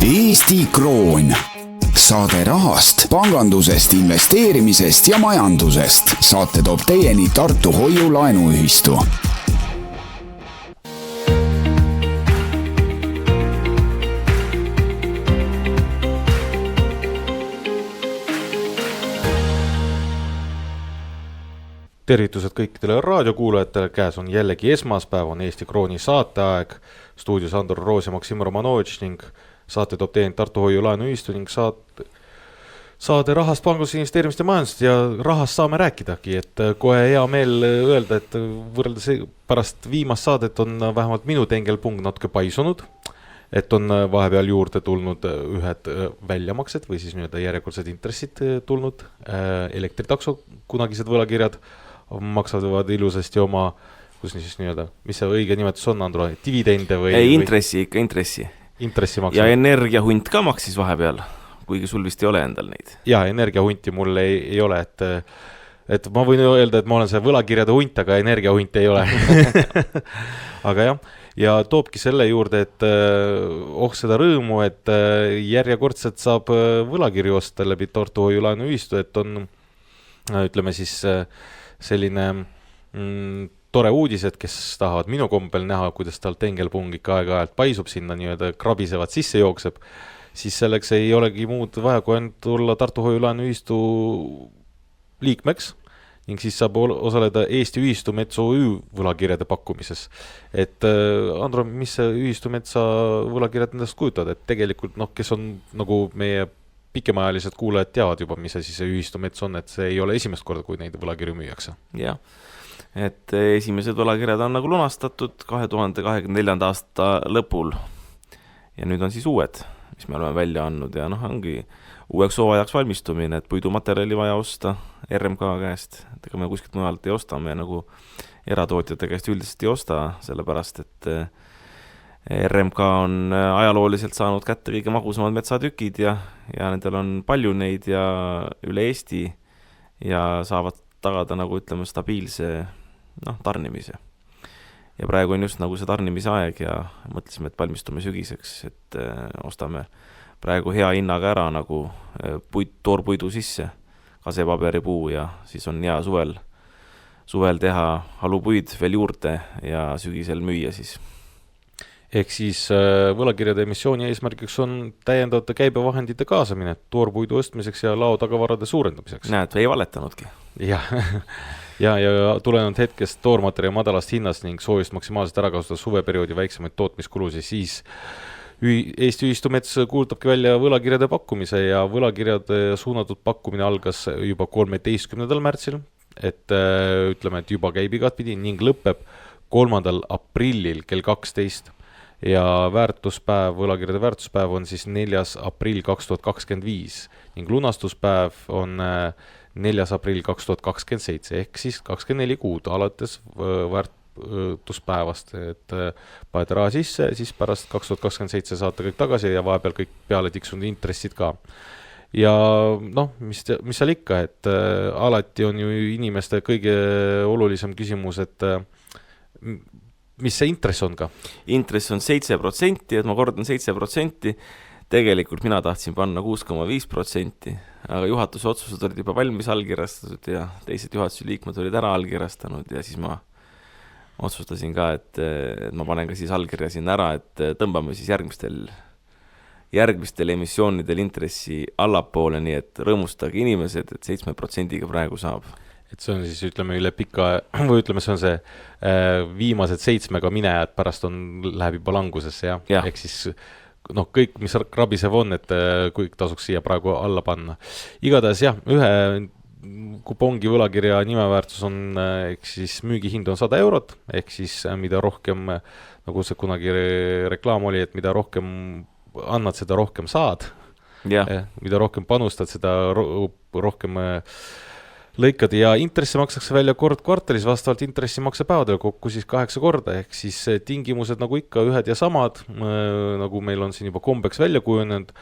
Eesti Kroon. Saade rahast, pangandusest, investeerimisest ja majandusest. Saate toob teieni Tartu Hoiu-laenuühistu. Tervitused kõikidele raadiokuulajatele, käes on jällegi esmaspäev, on Eesti Krooni saateaeg. Stuudios Andor Roos ja Maksim Romanovitš ning saate toob teieni Tartu Hoiu-laenuühistu ning saade rahast, pangandusest, investeerimist ja majandusest ja rahast saame rääkidagi, et kohe hea meel öelda, et võrreldes pärast viimast saadet on vähemalt minu tengelpung natuke paisunud, et on vahepeal juurde tulnud ühed väljamaksed või siis järjekordsed intressid tulnud, elektritakso kunagised võlakirjad maksavad ilusasti oma, kus siis mis see õige nimetus on, Andro, dividende või? Ei, intressi. Ja energiahunt ka maksis vahepeal, kuigi sul vist ei ole endal neid. Ja, energiahunti mul ei ole, et ma võin öelda, et ma olen see võlakirjade hunt, aga energiahunt ei ole. Aga jah, ja toobki selle juurde, et seda rõõmu, et järjekordselt saab võlakirju osta läbi Tartu Hoiu-laenuühistu, et on, ütleme siis, selline tore uudis, et kes tahavad minu kombel näha, kuidas tal tengelpung ikka aeg-ajalt paisub sinna, krabisevad sisse jookseb, siis selleks ei olegi muud vaja, kui ainult tulla Tartu Hoiu-laenuühistu liikmeks ning siis saab osaleda Eesti Ühistu Metsa OÜ võlakirjade pakkumises. Et Andro, mis see Ühistu Metsa võlakirjad endast kujutavad, et tegelikult kes on nagu meie pikemaajalised kuulajad teavad juba, mis see siis Ühistu Mets on, et see ei ole esimest korda, kui neid võlakirju müüakse. Jah, et esimesed võlakirjad on nagu lunastatud 2024. aasta lõpul ja nüüd on siis uued, mis me oleme välja andnud ja ongi uueks hooajaks valmistumine, et puidumaterjali vaja osta RMK käest, et ega me kuskilt mujalt ei osta, me nagu eratootjate käest üldiselt ei osta, sellepärast et RMK on ajalooliselt saanud kätte kõige magusamad metsatükid ja nendel on palju neid ja üle Eesti ja saavad tagada stabiilse tarnimise. Ja praegu on just nagu see tarnimise aeg ja mõtlesime, et valmistume sügiseks, et ostame praegu hea hinnaga ära nagu toorpuidu sisse, kasepaberipuu ja siis on hea suvel teha halupuid veel juurde ja sügisel müüa siis. Ehk siis võlakirjade emissiooni eesmärgiks on täiendavate käibevahendite kaasamine toorpuidu ostmiseks ja laotagavarade suurendamiseks. Näed, ei valetanudki. Ja tulenevalt hetkest toormaterjali madalast hinnast ning soovist maksimaalselt ära kasutada suveperioodi väiksemaid tootmiskulusi, siis Eesti Ühistu Mets kuulutabki välja võlakirjade pakkumise ja võlakirjade suunatud pakkumine algas juba 13. märtsil, et ütleme, et juba käib igatpidi ning lõpeb 3. aprillil kell 12 ja võlakirjade väärtuspäev on siis 4. aprill 2025 ning lunastuspäev on 4. aprill 2027 ehk siis 24 kuud alates väärtuspäevast, et panete raha sisse, siis pärast 2027 saate kõik tagasi ja vahepeal kõik peale tiksunud intressid ka. Ja mis seal ikka, et alati on ju inimeste kõige olulisem küsimus, et mis see intress on ka? Intress on 7%, et ma kordan 7%. Tegelikult mina tahtsin panna 6,5%, aga juhatuse otsused olid juba valmis allkirjastatud ja teised juhatuse liikmed olid ära allkirjastanud ja siis ma otsustasin ka, et ma panen ka siis allkirja sinna ära, et tõmbame siis järgmistel emissioonidel intressi allapoole, nii et rõõmustage inimesed, et 7%-ga praegu saab. Et see on siis, ütleme, üle pika, või ütleme, see on see viimased 7-ga minejad pärast läheb juba langusesse, ja. Ehk siis kõik, mis krabisev on, et kõik tasuks siia praegu alla panna. Igatahes jah, ühe kupongi võlakirja nimeväärtus on, ehk siis müügihind on 100 eurot, ehk siis mida rohkem, nagu see kunagi reklaam oli, et mida rohkem annad, seda rohkem saad. Mida rohkem panustad, seda rohkem lõikad ja intressi makstakse välja kord kvartalis vastavalt intressimakse päevadele kokku siis 8 korda, ehk siis tingimused nagu ikka ühed ja samad, nagu meil on siin juba kombeks välja kujunenud,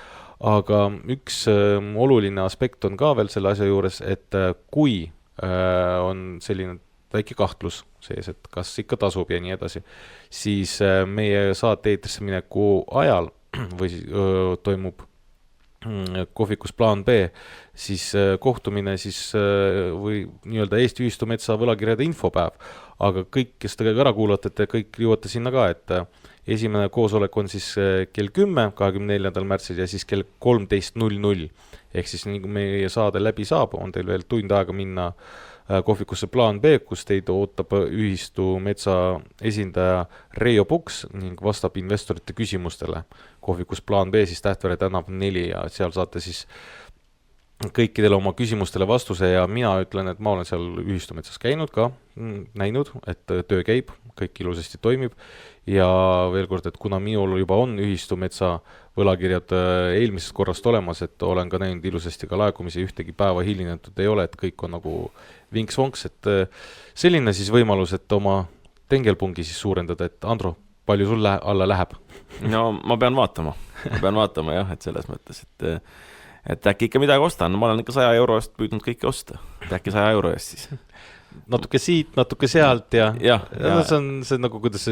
aga üks oluline aspekt on ka veel selle asja juures, et kui on selline väike kahtlus sees, et kas ikka tasub ja nii edasi, siis meie saate eetrisse mineku ajal või siis toimub kohvikus plaan B, siis kohtumine siis või nii-öelda Eesti Ühistumetsa võlakirjade infopäev, aga kõik, kes te ära kuulate, te kõik jõuate sinna ka, et esimene koosolek on siis kell 10, 24. märtsil ja siis kell 13.00. Ehk siis nii kui meie saade läbi saab, on teil veel tund aega minna kohvikusse plaan B, kus teid ootab Ühistu metsa esindaja Reijo Puks ning vastab investorite küsimustele. Kohvikus plaan B siis Tähtvere tänav 4 ja seal saate siis kõikidele oma küsimustele vastuse ja mina ütlen, et ma olen seal Ühistumetsas käinud ka, näinud, et töö käib, kõik ilusasti toimib ja veel kord, et kuna minul juba on Ühistumetsa võlakirjad eelmisest korrast olemas, et olen ka näinud ilusasti ka laekumisi, ühtegi päeva hilinetud ei ole, et kõik on nagu vinks-vonks, et selline siis võimalus, et oma tengelpungi siis suurendada, et Andro, palju sul alla läheb? No ma pean vaatama jah, et selles mõttes, et äkki ikka midagi ostan, ma olen ikka 100 euro eest püüdnud kõike osta, et äkki 100 euro eest siis. Natuke siit, natuke sealt ja see on nagu kuidas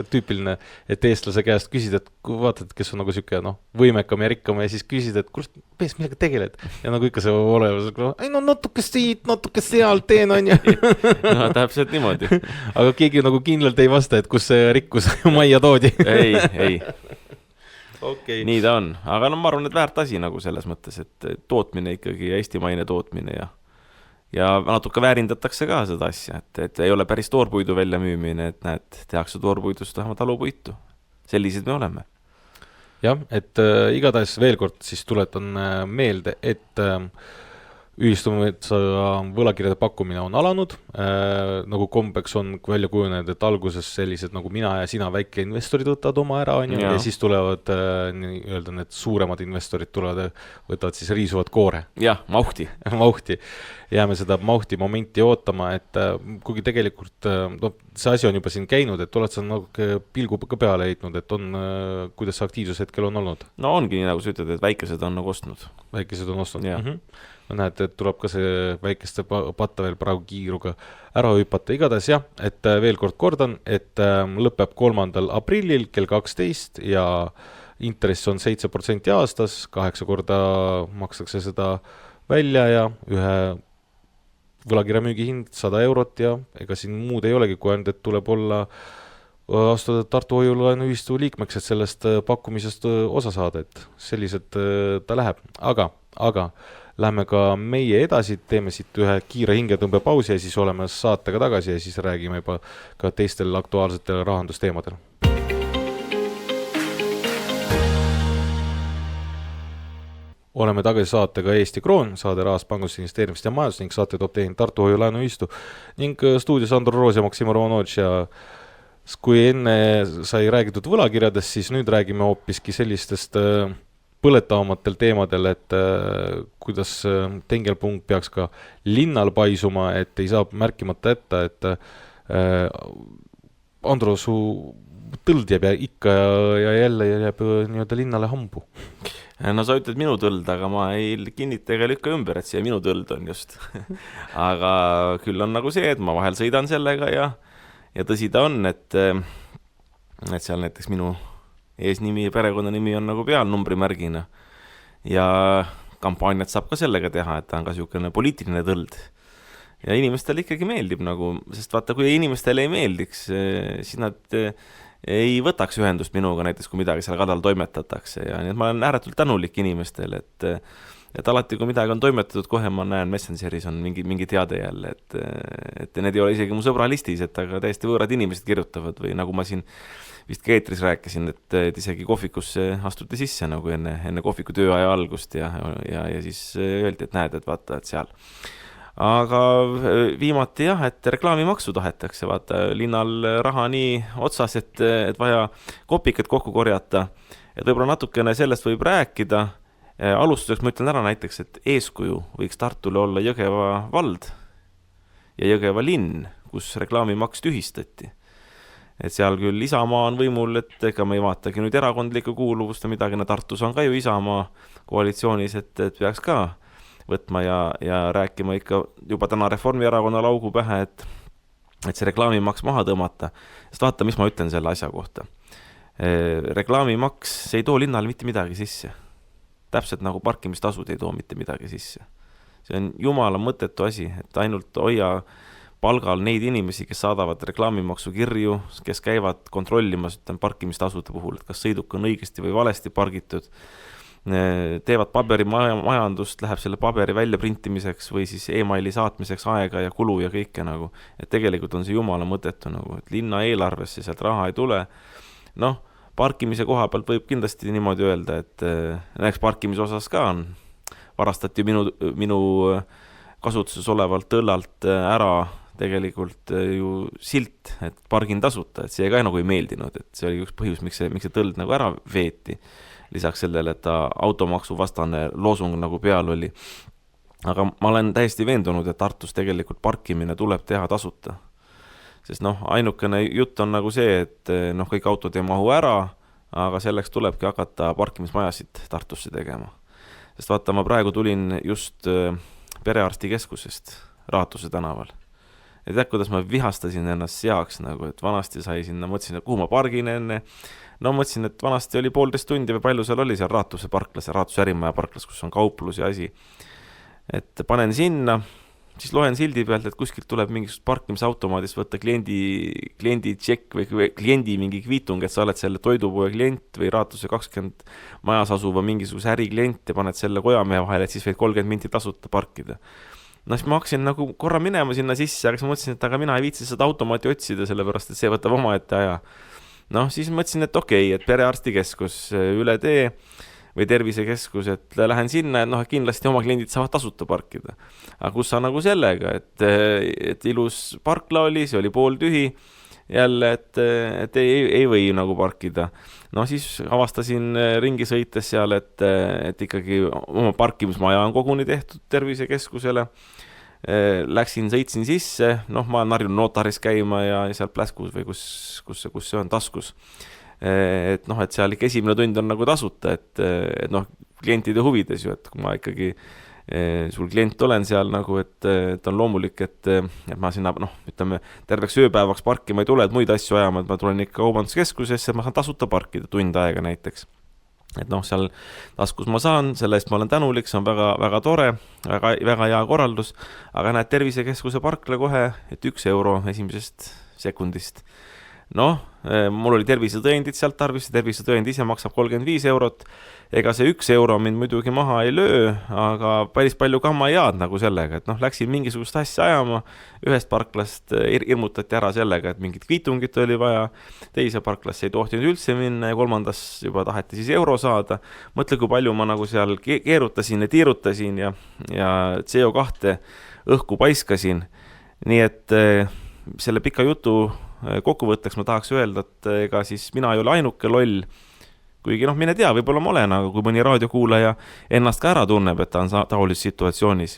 tüüpiline, et eestlase käest küsid, et kui vaatad, kes on nagu siuke võimekam ja rikkam ja siis küsid, et kus pees millega tegeled ja nagu ikka see olemas, ei natuke siit, natuke sealt teen on ju. No täpselt niimoodi. Aga keegi nagu kindlalt ei vasta, et kus see rikkus majja toodi. Ei. Okay. Nii ta on, aga ma arvan, et väärt asi nagu selles mõttes, et tootmine ikkagi eestimaine tootmine ja natuke väärindatakse ka seda asja, et ei ole päris toorpuidu välja müümine, et näed, tehakse toorpuidust vähemalt talupuitu. Sellised me oleme. Jah, et igatahes veel kord siis tuletan meelde, et Ühistumetsa võlakirjade pakkumine on alanud, nagu kombeks on välja kujunenud, et alguses sellised nagu mina ja sina väike investorid võtavad oma ära ja siis tulevad nii-öelda need suuremad investorid võtavad siis riisuvad koore. Jah, mahti. Jääme seda mahti momenti ootama, et kuigi tegelikult see asi on juba siin käinud, et oled sa nagu pilgu ka peale heitnud, et kuidas see aktiivsus hetkel on olnud? No ongi nii, nagu sa ütled, et väikesed on nagu ostnud. Väikesed on ostnud, näed, et tuleb ka see väikeste patta veel praegu kiiruga ära hüpata. Igatahes jah, et veel kord kordan, et lõpeb 3. aprillil kell 12 ja intress on 7% aastas, 8 korda makstakse seda välja ja ühe võlakirja müügihind 100 eurot ja ega siin muud ei olegi, kui ainult, et tuleb olla astuda Tartu Hoiulaenuühistu liikmeks, et sellest pakkumisest osa saada, et sellised ta läheb. Aga lähme ka meie edasi, teeme siit ühe kiire hingetõmbepausi ja siis oleme saatega tagasi ja siis räägime juba ka teistel aktuaalsetel rahandusteemadel. Oleme tagasi saatega Eesti Kroon, saade rahast pangust investeerimist ja majandus ning saate toob teinud Tartu Hoiulaenuühistu ning stuudios Andro Roos ja Maksim Romanovitš ja kui enne sai räägitud võlakirjadest, siis nüüd räägime hoopiski sellistest põletavamatel teemadel, et kuidas tengelpunkt peaks ka linnal paisuma, et ei saa märkimata jätta, et Andro, su tõld jääb ikka ja jälle jääb nii-öelda linnale hambu. No sa ütled minu tõld, aga ma ei kinnita ega lükka ümber, et see minu tõld on just. Aga küll on nagu see, et ma vahel sõidan sellega ja tõsi ta on, et seal näiteks minu eesnimi ja perekonnanimi on nagu peal numbrimärgina ja kampaaniat saab ka sellega teha, et ta on ka niisugune poliitiline tõld ja inimestele ikkagi meeldib nagu, sest vaata, kui inimestele ei meeldiks, siis nad ei võtaks ühendust minuga näiteks, kui midagi seal kadal toimetatakse ja nii et ma olen ääretult tänulik inimestele, et alati, kui midagi on toimetatud, kohe ma näen Messengeris on mingi teade jälle, et need ei ole isegi mu sõbralistis, et aga täiesti võõrad inimesed kirjutavad või nagu ma siin vist Keetris rääkisin, et isegi kohvikusse astuti sisse nagu enne kohviku tööaja algust ja siis öeldi, et näed, et vaata, et seal. Aga viimati jah, et reklaamimaksu tahetakse, vaata, linnal raha nii otsas, et vaja kopikad kokku korjata, et võib-olla natukene sellest võib rääkida. Alustuseks ma ütlen ära näiteks, et eeskuju võiks Tartule olla Jõgeva vald ja Jõgeva linn, kus reklaamimaks tühistati. Et seal küll Isamaa on võimul, et ega me ei vaatagi nüüd erakondlikku kuuluvust ja midagi, Tartus on ka ju Isamaa koalitsioonis, et peaks ka võtma ja rääkima ikka juba täna Reformierakonna laugu pähe, et see reklaamimaks maha tõmmata. Sest vaata, mis ma ütlen selle asja kohta. reklaamimaks, see ei too linnale mitte midagi sisse. Täpselt nagu parkimistasud ei too mitte midagi sisse. See on jumala mõttetu asi, et ainult hoia palgal neid inimesi, kes saadavad reklaamimaksu kirju, kes käivad kontrollimas parkimistasude puhul, et kas sõiduk on õigesti või valesti pargitud, teevad paberimajandust, läheb selle paberi väljaprintimiseks või siis e-maili saatmiseks aega ja kulu ja kõike nagu. Et tegelikult on see jumala mõttetu nagu, et linna eelarvesse sealt raha ei tule. Noh, parkimise koha pealt võib kindlasti niimoodi öelda, et näiteks parkimise osas ka on. Varastati minu kasutuses olevalt tõllalt ära tegelikult ju silt, et pargin tasuta, et see ka nagu ei meeldinud, et see oli üks põhjus, miks see tõld nagu ära veeti. Lisaks sellele, et ta automaksu vastane loosung nagu peal oli. Aga ma olen täiesti veendunud, et Tartus tegelikult parkimine tuleb teha tasuta. Sest ainukene jutt on nagu see, et kõik autod ei mahu ära, aga selleks tulebki hakata parkimismajasid Tartusse tegema. Sest vaata, ma praegu tulin just perearstikeskusest Raatuse tänaval. Ja tead, kuidas ma vihastasin ennast seaks, nagu, et vanasti sai sinna, mõtlesin, et kuhu ma pargin enne. Mõtlesin, et vanasti oli 1,5 tundi või palju seal oli seal Raatuse parklas ja Raatuse ärimaja parklas, kus on kauplus ja asi. Et panen sinna, siis loen sildi pealt, et kuskilt tuleb mingisugust parkimisautomaadist võtta kliendi tšekk või kliendi mingi kviitung, et sa oled selle toidupoe klient või Raatuse 20 majas asuva mingisuguse äriklient ja paned selle kojamehe vahele, et siis võid 30 minti tasuta parkida. Siis ma hakkasin nagu korra minema sinna sisse, aga siis mõtlesin, et aga mina ei viitsi seda automaati otsida, sellepärast, et see võtab omaette aja. Siis mõtlesin, et okei, et perearstikeskus üle tee või tervisekeskus, et lähen sinna, et kindlasti oma kliendid saavad tasuta parkida. Aga kus sa nagu sellega, et ilus parkla oli, see oli pooltühi jälle, et ei või nagu parkida. Siis avastasin ringi sõites seal, et ikkagi oma parkimismaja on koguni tehtud tervisekeskusele. Läksin, sõitsin sisse, ma olen harjunud notaris käima ja seal Pläskus või kus see on taskus. Et seal ikka esimene tund on nagu tasuta, et klientide huvides ju, et kui ma ikkagi sul klient olen seal nagu, et on loomulik, et ma sinna, ütleme, terveks ööpäevaks parkima ei tule, et muid asju ajama, et ma tulen ikka kaubanduskeskusesse, ma saan tasuta parkida tund aega näiteks. Et seal taskus ma saan, selle eest ma olen tänulik, see on väga, väga tore, väga hea korraldus, aga näed tervisekeskuse parkla kohe, et 1 euro esimesest sekundist. Mul oli tervisetõendid sealt tarvis, tervisetõend ise maksab 35 eurot, ega see 1 euro mind muidugi maha ei löö, aga päris palju kamma ei jaad nagu sellega, et läksin mingisugust asja ajama, ühest parklast irmutati ära sellega, et mingit kviitungit oli vaja, teise parklasse ei tohtinud üldse minna ja kolmandas juba taheti siis euro saada. Mõtle, kui palju ma nagu seal keerutasin ja tiirutasin ja CO2 õhku paiskasin, nii et selle pika jutu kokkuvõtteks ma tahaks öelda, et ega siis mina ei ole ainuke loll, kuigi mine tea, võib-olla ma olen, aga kui mõni raadiokuulaja ennast ka ära tunneb, et ta on taolises situatsioonis,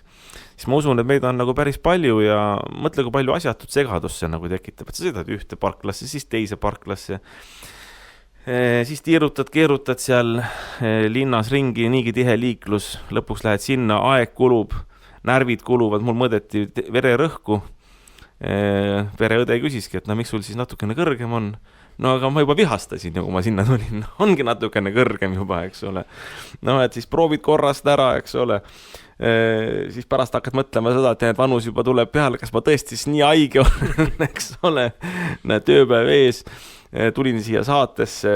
siis ma usun, et meid on nagu päris palju ja mõtle, kui palju asjatut segadusse nagu tekitab, et sa sõidad ühte parklasse, siis teise parklasse, siis tiirutad, keerutad seal linnas ringi, niigi tihe liiklus, lõpuks lähed sinna, aeg kulub, närvid kuluvad, mul mõõdeti vererõhku, pereõde küsiski, et miks sul siis natukene kõrgem on? Aga ma juba vihastasin, kui ma sinna tulin. Ongi natukene kõrgem juba, eks ole. Et siis proovid korrast ära, eks ole. Siis pärast hakkad mõtlema seda, et vanus juba tuleb peale, kas ma tõesti siis nii haige olen, eks ole. Tööpäev ees. Tulin siia saatesse,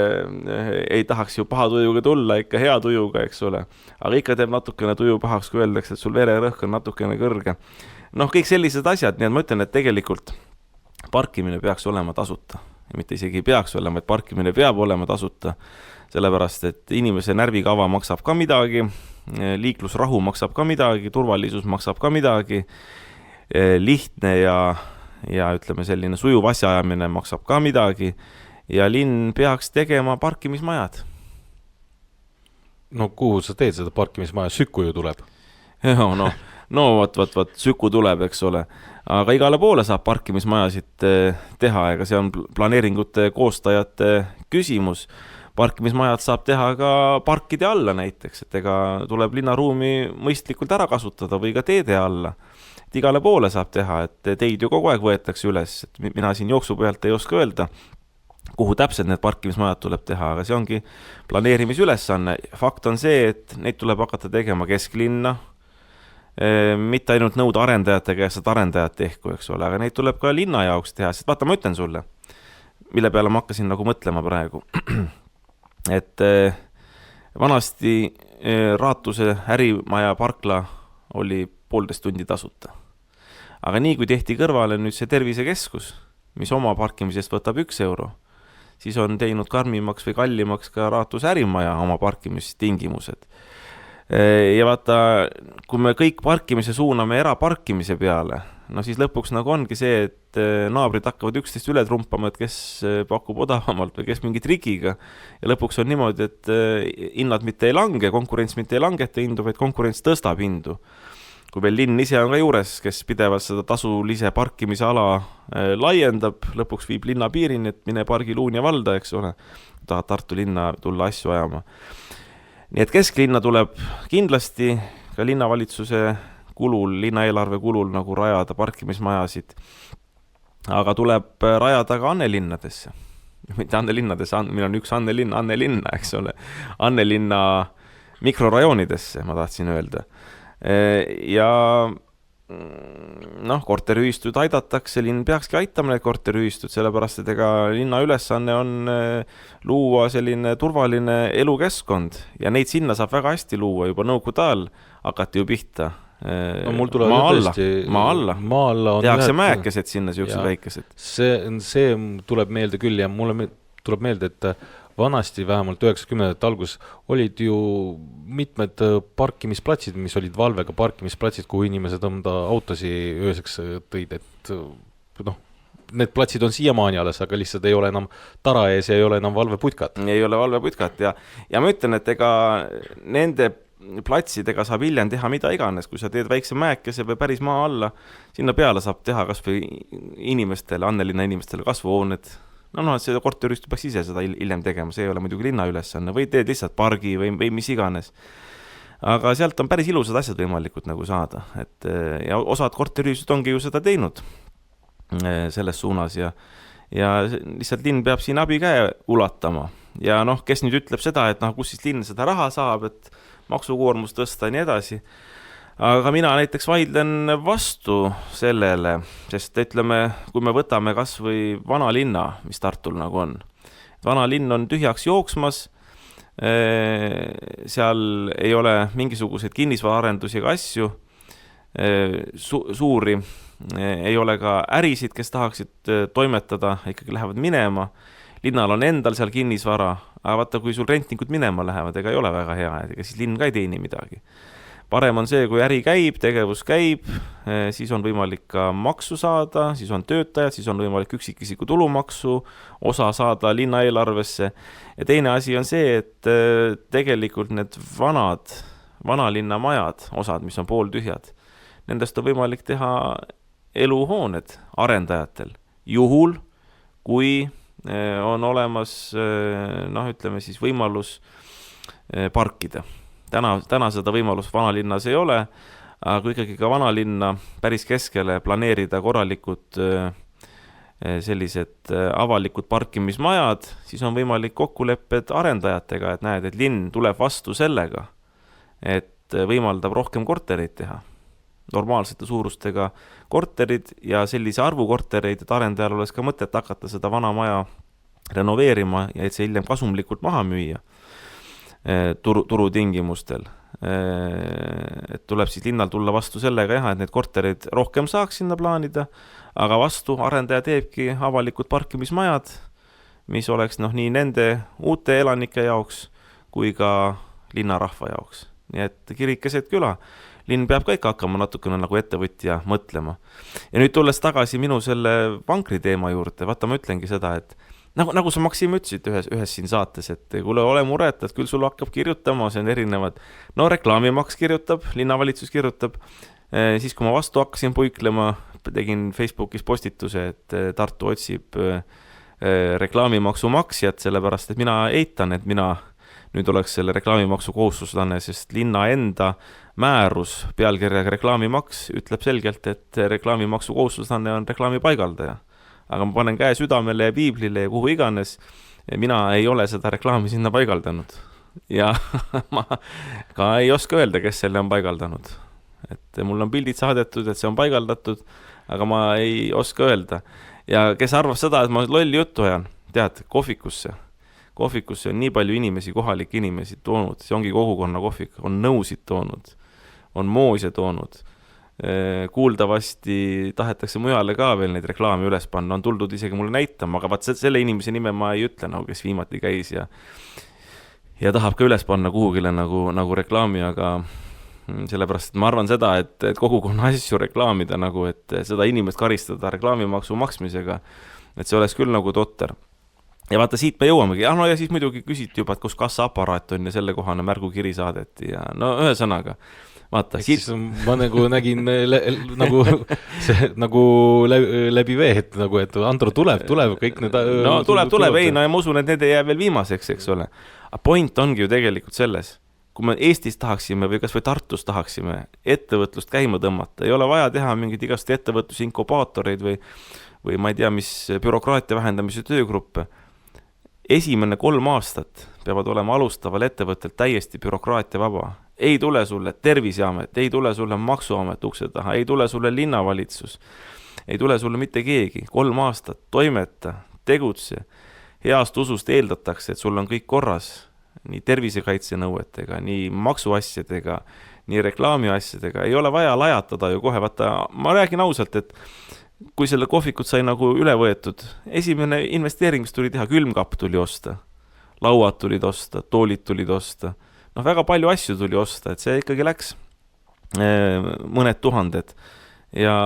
ei tahaks ju paha tujuga tulla, ikka hea tujuga, eks ole. Aga ikka teeb natukene tuju pahaks, kui öeldakse, et sul vererõhk on natukene kõrge. Kõik sellised asjad, nii et ma ütlen, et tegelikult parkimine peaks olema tasuta. Ja mitte isegi peaks olema, et parkimine peab olema tasuta, sellepärast, et inimese närvikava maksab ka midagi, liiklusrahu maksab ka midagi, turvalisus maksab ka midagi, lihtne ja ütleme selline sujuv asjaajamine maksab ka midagi ja linn peaks tegema parkimismajad. Kuhu sa teed seda parkimismaja? Süku ju tuleb. Võt, Süku tuleb, eks ole. Aga igale poole saab parkimismajasid teha, ega see on planeeringute koostajate küsimus. Parkimismajad saab teha ka parkide alla näiteks, et ega tuleb linnaruumi mõistlikult ära kasutada või ka teede alla. Et igale poole saab teha, et teid ju kogu aeg võetakse üles, et mina siin jooksu pealt ei oska öelda. kuhu täpselt need parkimismajad tuleb teha, aga see ongi planeerimisülesanne. Fakt on see, et neid tuleb hakata tegema kesklinna, mitte ainult nõuda arendajate käest, et arendajad tehku, eks ole, aga neid tuleb ka linna jaoks teha, sest vaata, ma ütlen sulle, mille peale ma hakkasin nagu mõtlema praegu, et vanasti Raatuse ärimaja parkla oli 1,5 tundi tasuta. Aga nii kui tehti kõrvale nüüd see tervisekeskus, mis oma parkimisest võtab 1 euro, siis on teinud karmimaks või kallimaks ka Raatuse ärimaja oma parkimistingimused. Ja vaata, kui me kõik parkimise suuname eraparkimise peale, no siis lõpuks nagu ongi see, et naabrid hakkavad üksteist üle trumpama, et kes pakub odavamalt või kes mingi trikiga. Ja lõpuks on niimoodi, et hinnad mitte ei lange, konkurents mitte ei langeta hindu, vaid konkurents tõstab hindu. Kui veel linn ise on ka juures, kes pidevalt seda tasulise parkimise ala laiendab, lõpuks viib linna piirini, et mine pargi Luunja valda, eks ole, tahad Tartu linna tulla asju ajama. Nii et kesklinna tuleb kindlasti ka linnavalitsuse kulul, linnaeelarve kulul nagu rajada parkimismajasid, aga tuleb rajada ka Annelinnadesse. Mitte Annelinnadesse, meil on üks Annelinna, eks ole, Annelinna mikrorajoonidesse, ma tahtsin öelda. Ja noh, korteriühistud aidatakse, linn peakski aitama need korteriühistud, sellepärast, et ega linna ülesanne on luua selline turvaline elukeskkond ja neid sinna saab väga hästi luua, juba nõukogude ajal hakati ju pihta. No, mul tuleb maa alla. Tehakse mäekesed sinna, siuksed väikesed. See tuleb meelde küll ja mulle tuleb meelde, et vanasti vähemalt 90. algus olid ju mitmed parkimisplatsid, mis olid valvega parkimisplatsid, kuhu inimesed enda autosi ööseks tõid, et noh, need platsid on siiamaani alles, aga lihtsalt ei ole enam tara ees ja ei ole enam valveputkat. Ei ole valveputkat ja ma ütlen, et ega nende platsidega saab hiljem teha mida iganes, kui sa teed väikse mäekese või päris maa alla, sinna peale saab teha kas või inimestele, Annelinna inimestele kasvuhooned. No, see korteriühistu peaks ise seda hiljem tegema, see ei ole muidugi linna ülesanne, või teed lihtsalt pargi või mis iganes. Aga sealt on päris ilusad asjad võimalikud nagu saada, et ja osad korteriühistud ongi ju seda teinud selles suunas ja lihtsalt linn peab siin abikäe ulatama. Ja noh, kes nüüd ütleb seda, et noh, kus siis linn seda raha saab, et maksukoormus tõsta ja nii edasi. Aga mina näiteks vaidlen vastu sellele, sest ütleme, kui me võtame kas või vana linna, mis Tartul nagu on. Vana linn on tühjaks jooksmas, seal ei ole mingisuguseid kinnisvaraarendusi ega asju, suuri, ei ole ka ärisid, kes tahaksid toimetada, ikkagi lähevad minema. Linnal on endal seal kinnisvara, aga vaata, kui sul rentnikud minema lähevad, ega ei ole väga hea, ega siis linn ka ei teeni midagi. Parem on see, kui äri käib, tegevus käib, siis on võimalik ka maksu saada, siis on töötajad, siis on võimalik üksikisiku tulumaksu osa saada linna eelarvesse. Ja teine asi on see, et tegelikult need vanalinna majad, osad, mis on pooltühjad, nendest on võimalik teha eluhooned arendajatel. Juhul, kui on olemas, noh, ütleme siis võimalus parkida. Täna seda võimalust vanalinnas ei ole, aga kui ikkagi ka vanalinna päris keskele planeerida korralikud sellised avalikud parkimismajad, siis on võimalik kokkulepped arendajatega, et näed, et linn tuleb vastu sellega, et võimaldab rohkem kortereid teha. Normaalsete suurustega korterid ja sellise arvu kortereid, et arendajal oleks ka mõtet hakata seda vana maja renoveerima ja et see hiljem kasumlikult maha müüa. Turutingimustel. Et tuleb siis linnal tulla vastu sellega, et need korterid rohkem saaks sinna plaanida, aga vastu arendaja teebki avalikud parkimismajad, mis oleks nii nende uute elanike jaoks kui ka linnarahva jaoks. Nii et kirikeset küla. Linn peab ka ikka hakkama natukene nagu ettevõtja mõtlema. Ja nüüd tulles tagasi minu selle vankri teema juurde, vaata ma ütlengi seda, et nagu sa Maksim ütlesid ühes siin saates, et kuule ole muret, et küll sul hakkab kirjutama, see on erinevad. No reklaamimaks kirjutab, linnavalitsus kirjutab. Siis kui ma vastu hakkasin puiklema, tegin Facebookis postituse, et Tartu otsib reklaamimaksu maksjat, sellepärast, et mina eitan, et mina nüüd oleks selle reklaamimaksu kohustuslane, sest linna enda määrus pealkirjaga reklaamimaks ütleb selgelt, et reklaamimaksu kohustuslane on reklaami paigaldaja. aga ma panen käe südamele ja piiblile ja kuhu iganes, mina ei ole seda reklaami sinna paigaldanud. Ja ma ka ei oska öelda, kes selle on paigaldanud. Et mul on pildid saadetud, et see on paigaldatud, aga ma ei oska öelda. Ja kes arvab seda, et ma lolli juttu ajan, tead, kohvikusse on nii palju inimesi, kohalikke inimesi toonud, see ongi kogukonna kohvik, on nõusid toonud, on moose toonud, kuuldavasti tahetakse mujale ka veel neid reklaami üles panna, on tuldud isegi mulle näitama, aga vaat selle inimese nime ma ei ütle, nagu kes viimati käis ja tahab ka üles panna kuhugile nagu reklaami, aga sellepärast, et ma arvan seda, et kogukonna asju reklaamida nagu, et seda inimest karistada reklaamimaksu maksmisega, et see oleks küll nagu totter. Ja vaata, siit me jõuamegi. Ja siis muidugi küsiti juba, et kus kassaaparaat on ja selle kohane märgukiri saadeti ja no ühesõnaga. Vaata, siit... ma nagu nägin nagu läbi vee, et Andro tuleb, kõik need... No tuleb, ei, no ja ma usun, et need ei jää veel viimaseks, eks ole. A point ongi ju tegelikult selles, kui me Eestis tahaksime või kas või Tartus tahaksime ettevõtlust käima tõmmata, ei ole vaja teha mingid igast ettevõtlusinkubaatoreid või ma ei tea, mis bürokraatia vähendamise töögruppe. Esimene 3 aastat peavad olema alustaval ettevõttelt täiesti bürokraatia vaba. Ei tule sulle Terviseamet, ei tule sulle Maksuamet ukse taha, ei tule sulle linnavalitsus, ei tule sulle mitte keegi. 3 aastat toimeta, tegutse. Heast usust eeldatakse, et sul on kõik korras, nii tervisekaitsenõuetega, nii maksuasjadega, nii reklaamiasjadega. Ei ole vaja lajatada ju kohe. Vaata, ma räägin ausalt, et kui selle kohvikut sai nagu üle võetud, esimene investeering, mis tuli teha, külmkapp tuli osta, lauad tulid osta, toolid tulid osta, noh, väga palju asju tuli osta, et see ikkagi läks mõned tuhanded ja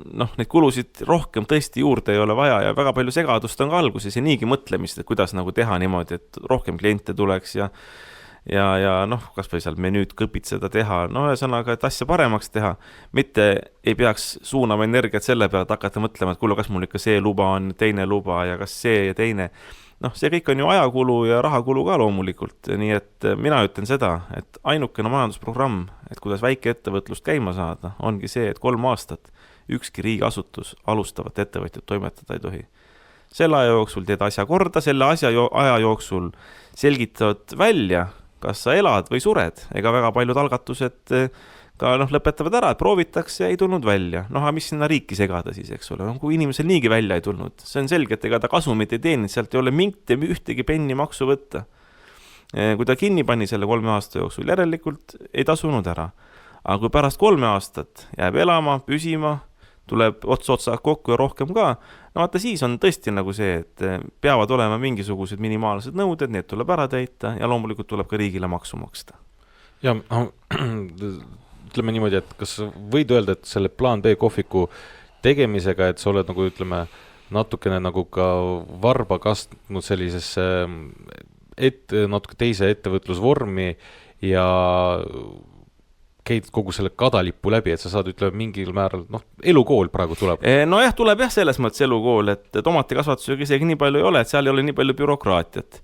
noh, neid kulusid rohkem tõesti juurde ei ole vaja ja väga palju segadust on ka alguses ja niigi mõtlemist, et kuidas nagu teha niimoodi, et rohkem kliente tuleks ja noh, kas või seal menüüd kõpitseda teha, no ühesõnaga, et asja paremaks teha, mitte ei peaks suunama energiat selle peale, et hakata mõtlema, et kuule, kas mul ikka see luba on, teine luba ja kas see ja teine, noh, see kõik on ju ajakulu ja rahakulu ka loomulikult, nii et mina ütlen seda, et ainukene majandusprogramm, et kuidas väike ettevõtlust käima saada, ongi see, et 3 aastat ükski riigiasutus alustavat ettevõtjat toimetada ei tohi. Selle aja jooksul teed asja korda, selle aja jooksul selgitavad välja, kas sa elad või sured, ega väga paljud algatused ka lõpetavad ära, et proovitakse, ei tulnud välja. Noh, mis sinna riiki segada siis, eks ole, kui inimesel niigi välja ei tulnud. See on selge, et ega ta kasumit ei teeninud, sealt ei ole mingit ühtegi penni maksu võtta. Kui ta kinni pani selle 3 aasta jooksul, järelikult ei tasunud ära. Aga kui pärast 3 aastat jääb elama, püsima, tuleb otsa kokku ja rohkem ka, no vaata, siis on tõesti nagu see, et peavad olema mingisugused minimaalsed nõuded, need tuleb ära täita ja loomulikult tuleb ka riigile maksu maksta. Ja ütleme niimoodi, et kas võid öelda, et selle plaan B kohviku tegemisega, et sa oled nagu ütleme natukene nagu ka varba kastnud sellisesse natuke teise ettevõtlusvormi ja käid kogu selle kadalippu läbi, et sa saad ütleme mingil määral, noh, elukool praegu tuleb. No jah, tuleb jah selles mõttes elukool, et tomatikasvatusega isegi nii palju ei ole, et seal ei ole nii palju bürokraatiat.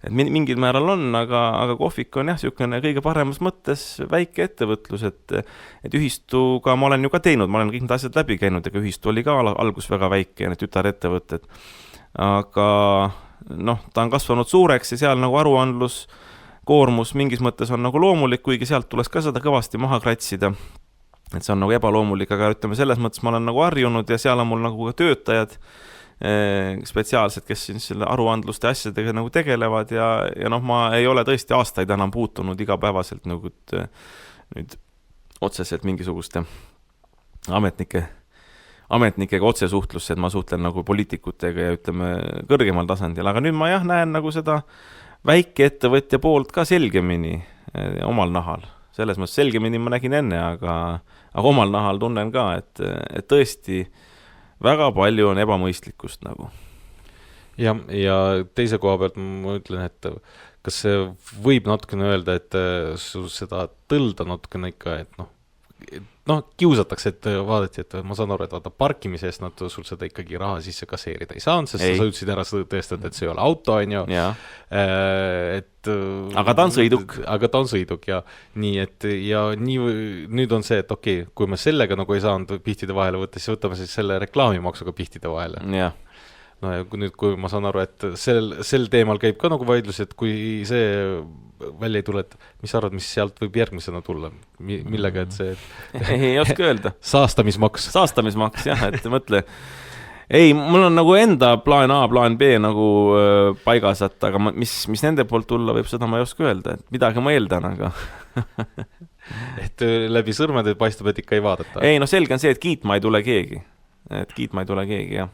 Et mingil määral on, aga kohvik on jah, selline kõige paremas mõttes väike ettevõtlus, et ühistuga ma olen ju ka teinud, ma olen kõik need asjad läbi käinud, ega ühistu oli ka algus väga väike ja need tütarettevõtted. Aga noh, ta on kasvanud suureks ja seal nagu aruandlus koormus mingis mõttes on nagu loomulik, kuigi sealt tuleks ka seda kõvasti maha kratsida. Et see on nagu ebaloomulik, aga ütleme selles mõttes ma olen nagu harjunud ja seal on mul nagu ka töötajad spetsiaalsed, kes siin selle aruandluste asjadega nagu tegelevad ja noh, ma ei ole tõesti aastaid enam puutunud igapäevaselt nagu nüüd otseselt mingisuguste ametnikega otsesuhtlusse, et ma suhtlen nagu poliitikutega ja ütleme kõrgemal tasandil, aga nüüd ma jah näen nagu seda väike ettevõtja poolt ka selgemini omal nahal. Selles mõttes selgemini ma nägin enne, aga omal nahal tunnen ka, et tõesti väga palju on ebamõistlikkust nagu. Ja teise koha pealt ma ütlen, et kas see võib natukene öelda, et seda tõlda natukene ikka, et noh, noh, kiusatakse, et vaadati, et ma saan aru, et vaata parkimise eest nad sul seda ikkagi raha sisse kasseerida ei saanud, sest sa jõudsid ära tõestada, et see ei ole auto, on ju. Et aga ta on sõiduk. Aga ta on sõiduk ja nii, et ja nii, nüüd on see, et okei, kui me sellega nagu ei saanud pihtide vahele võtta, siis võtame siis selle reklaamimaksuga pihtide vahele. Jah. No ja nüüd, kui ma saan aru, et sel teemal käib ka nagu vaidlus, et kui see välja ei tule, et mis arvad, mis sealt võib järgmisena tulla, millega, et see ei oska öelda. Saastamismaks, jah, et mõtle, ei, mul on nagu enda plaan A, plaan B nagu paigas, et aga mis nende poolt tulla võib, seda ma ei oska öelda, et midagi ma eeldan, aga et läbi sõrmede paistab, et ikka ei vaadata. Ei, no selge on see, et kiitma ei tule keegi, jah.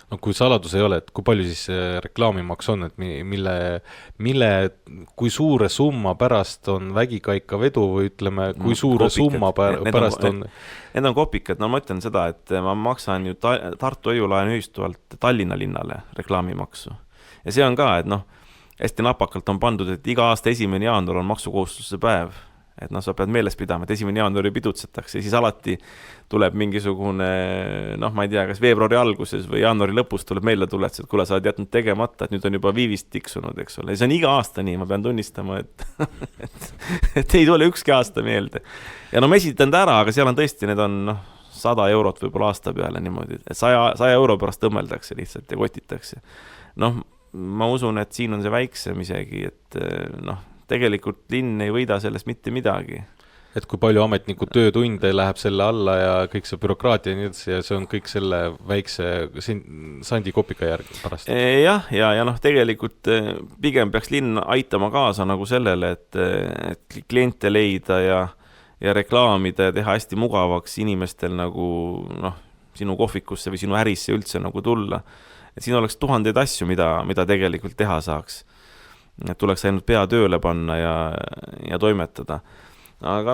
No kui saladus ei ole, et kui palju siis reklaamimaks on, et mille, kui suure summa pärast on vägikaika vedu või ütleme, kui suure summa pärast on... Need on kopikad, no ma ütlen seda, et ma maksan ju Tartu Hoiu-laenu ühistu alt Tallinna linnale reklaamimaksu. Ja see on ka, et noh, hästi napakalt on pandud, et iga aasta 1. jaanuar on maksukohustuse päev. Et sa pead meeles pidama, et 1. jaanuari pidutsetakse ja siis alati tuleb mingisugune, ma ei tea, kas veebruari alguses või jaanuari lõpus tuleb meelde tuletada, et kuule, sa oled jätnud tegemata, et nüüd on juba viivist tiksunud, eks ole. Ja see on iga aasta nii, ma pean tunnistama, et ei tule ükski aasta meelde. Ja no ma esitan ta ära, aga seal on tõesti, need on 100 eurot võib-olla aasta peale niimoodi, et 100 euro pärast tõmmeldakse lihtsalt ja kotitakse. Ma usun, et siin on see väiksem isegi, et tegelikult linn ei võida sellest mitte midagi. Et kui palju ametniku töötunde läheb selle alla ja kõik see bürokraatia ja nii edasi ja see on kõik selle väikse sandikopika järgi pärast. Jah, ja tegelikult pigem peaks linn aitama kaasa nagu sellele, et kliente leida ja reklaamida ja teha hästi mugavaks inimestel nagu sinu kohvikusse või sinu ärisse üldse nagu tulla. Et siin oleks 1000 asju, mida tegelikult teha saaks. Et tuleks ainult pea tööle panna ja toimetada. Aga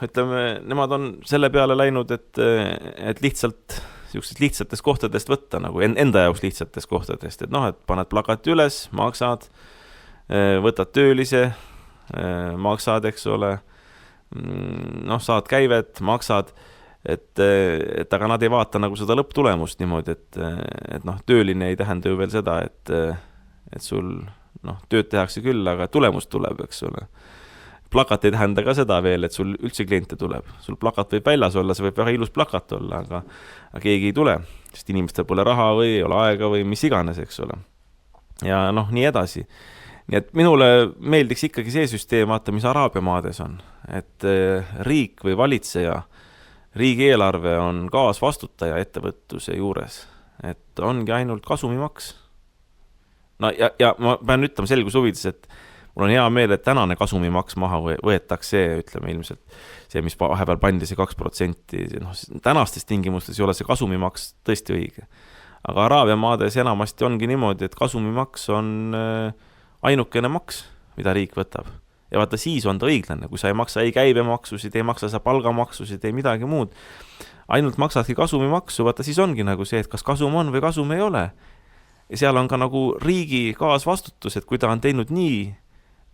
ütleme, nemad on selle peale läinud, et lihtsalt lihtsatest kohtadest võtta, nagu enda jaoks lihtsatest kohtadest, et et paned plakati üles, maksad, võtad töölise, maksad, eks ole, saad käivet, maksad, et aga nad ei vaata nagu seda lõpptulemust niimoodi, et tööline ei tähenda ju veel seda, et sul tööd tehakse küll, aga tulemus tuleb, eks ole. Plakat ei tähenda ka seda veel, et sul üldse kliente tuleb. Sul plakat võib väljas olla, see võib väga ilus plakat olla, aga keegi ei tule, sest inimestel pole raha või ei ole aega või mis iganes, eks ole. Ja nii edasi. Nii et minule meeldiks ikkagi see süsteem, vaata, mis Araabia maades on. Et riik või valitseja, riigieelarve on kaasvastutaja ettevõtluse juures. Et ongi ainult kasumimaks. Ja ma pean ütlema selgus huvides, et mul on hea meel, et tänane kasumimaks maha võetakse, ütleme ilmselt see, mis vahepeal pandi see 2%. Tänastes tingimustes ei ole see kasumimaks tõesti õige. Aga Araabia maades enamasti ongi niimoodi, et kasumimaks on ainukene maks, mida riik võtab. Ja vaata, siis on ta õiglane, kui sa ei maksa ei käibemaksusid, ei maksa sa palgamaksusid, ei midagi muud. Ainult maksadki kasumimaksu, vaata, siis ongi nagu see, et kas kasum on või kasum ei ole. Ja seal on ka nagu riigi kaasvastutus, et kui ta on teinud nii